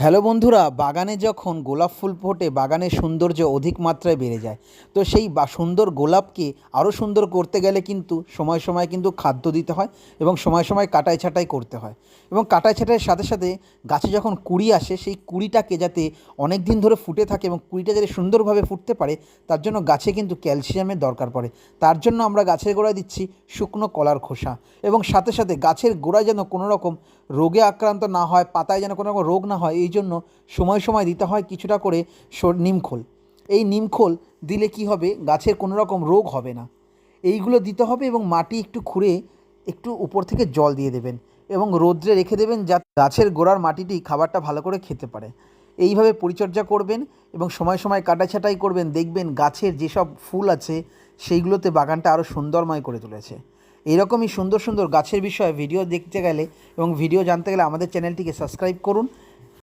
Hello বন্ধুরা, বাগানে যখন গোলাপ ফুল ফোটে বাগানের সৌন্দর্য অধিক মাত্রায় বেড়ে যায়। তো সেই সুন্দর গোলাপকে আরও সুন্দর করতে গেলে কিন্তু সময় সময় কিন্তু খাদ্য দিতে হয় এবং সময় সময় কাটাই ছাঁটাই করতে হয়। এবং কাটাই ছাঁটাইয়ের সাথে সাথে গাছে যখন কুঁড়ি আসে সেই কুঁড়িটাকে যাতে অনেক দিন ধরে ফুটে থাকে এবং কুঁড়িটা যাতে সুন্দরভাবে ফুটতে পারে, তার জন্য গাছে কিন্তু ক্যালসিয়ামের দরকার পড়ে। তার জন্য আমরা গাছের গোড়ায় দিচ্ছি শুকনো কলার খোসা, এবং সাথে সাথে গাছের গোড়ায় যেন কোনো রকম রোগে আক্রান্ত না হয়, পাতায় যেন কোনো রকম রোগ না হয়, এই জন্য সময় সময় দিতে হয় কিছুটা করে নিমখোল। এই নিমখোল দিলে কি হবে, গাছের কোনো রকম রোগ হবে না। এইগুলো দিতে হবে এবং মাটি একটু খুঁড়ে একটু উপর থেকে জল দিয়ে দেবেন এবং রোদ্রে রেখে দেবেন, যাতে গাছের গোড়ার মাটিটি খাবারটা ভালো করে খেতে পারে। এইভাবে পরিচর্যা করবেন এবং সময় সময় কাটাছাঁটাই করবেন, দেখবেন গাছের যেসব ফুল আছে সেইগুলোতে বাগানটা আরও সুন্দরময় করে তুলেছে। এইরকমই সুন্দর সুন্দর গাছের বিষয়ে ভিডিও দেখতে গেলে এবং ভিডিও জানতে গেলে আমাদের চ্যানেলটিকে সাবস্ক্রাইব করুন